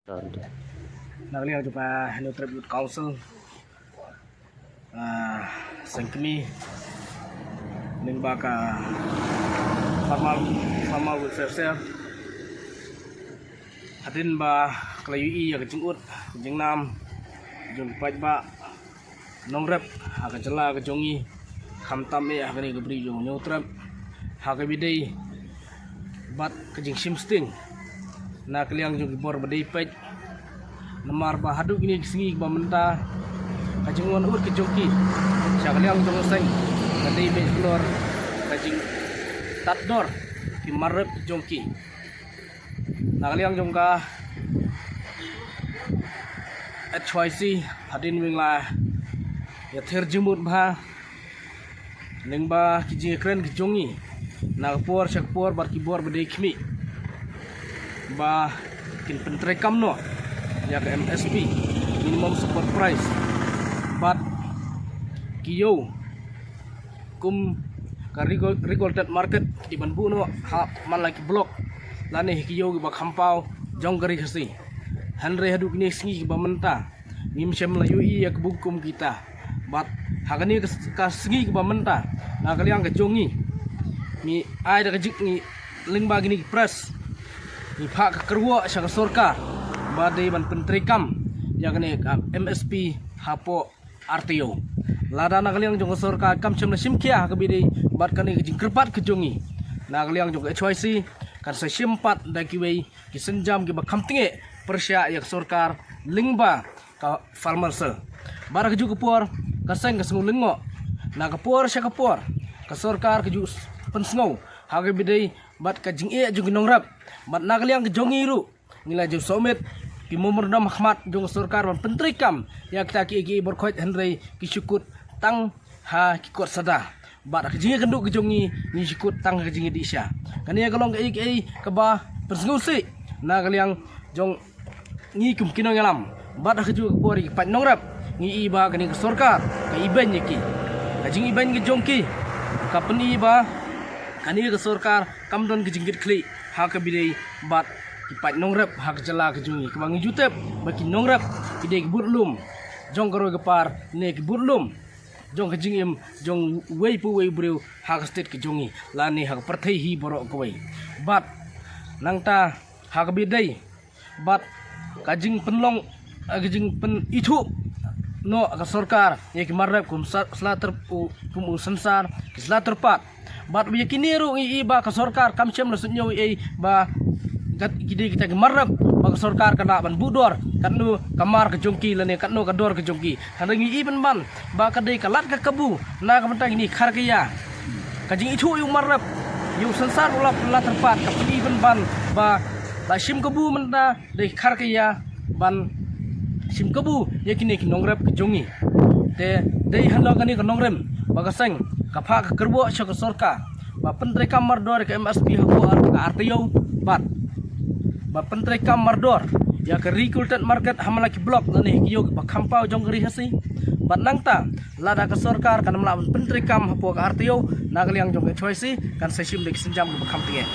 Nakaliang jumpa Hello Tribute Council Sengkemi Ning baka formal welfare Hadin ba kelayui ya kejingut Jengnam Jung paj ba Nongrep Haka jela kejongi Kamtam ya kani gebri jung nyotrep Haka bidai Bat kejing simsting Nakaliang jung gibor badai paj Namar ba haduk ini singi ba menta kajingon ur kejongki syakaliang jong seng kadai be keluar kajing tatdor ki marep jongki nakaliang jong ka HYC hadin wingla ya terjemut ba ning ba kijing kren kejongi nakpor syakpor bar kibor badai khmi ba kin pentrekam no ya ke MSP minimum support price but kiyo kum ka regulated market di banbu no ha man like block lane kiyo ba khampau jong gari khasi hanre hadu kini singi ba menta ngim sem layu ya ke bukum kita but hagani ka singi ba menta na kaliang ke jongi mi ai da kajik ni ling ba gini press ni phak ka kerwo sa sorkar badai ban pentrikam yang kene MSP hapo RTO lada nakaliang jong sorka kam chemna simkia kabidi bat kane jing kerpat kejongi nakaliang jong HYC kan sa simpat da kiwei ki senjam ki ba khamtinge persya yak sorkar lingba ka farmersel bara keju kepor kaseng kasengu lengo na kepor sya kepor ka sorkar keju pensngau hage bidai bat ka jing e jong nongrap bat nakaliang kejongi ru ngila jong somit ki memerdam Ahmad jong sorkar ban pentrikam ya kita ki berkhoit henry ki syukut tang ha ki kot sada bat ka jingi kenduk kejongi ni syukut tang ka jingi disya kan ya galong ki ba persngusi na kaliang jong ni kum kino ngalam bat ka ju bori pat nongrap ni iba kan ki sorkar ka iban ki ka jingi iban ki jongki ka peni ba kan ki sorkar kam don ki jingit kli ha ka bidai bat kipat nongrep hak jela kejungi kebangi jutep baki nongrep ide burlum jong karo gepar ne burlum jong kejingim jong wei pu wei breu hak state kejungi lani hak perthai hi borok koi bat nangta hak bidai bat kajing penlong kajing pen itu no ka sorkar ye kimarep kum slater kum sensar slater pat bat bi kiniru i ba ka sorkar kam chem la sunyo e ba kita gemarap bang sorkar kana ban budor kanu kamar ke jongki lane kanu kador ke jongki hangi iben ban ba kadai kalat ka kebu na ka mentang ini khar kaya kajing itu yung marap yung sensar ulap la terpat ka iben ban ba sim kebu menta dei khar kaya ban sim kebu yakini nongrep ke jongi te dei hando kani ka nongrem ba kaseng ka pha ka kerbo sya ka sorkar ba pentre kamar dor ke MSP hako ka RTO bat pentrai kam mardor ya ke regulated market hamalaki blok lani kiyo ba khampau jong gari hasi bat nangta lada ka sorkar kan melawan pentrai kam hapo ka RTO nakaliang jong HYC kan sesim dek senjam ba khamtinge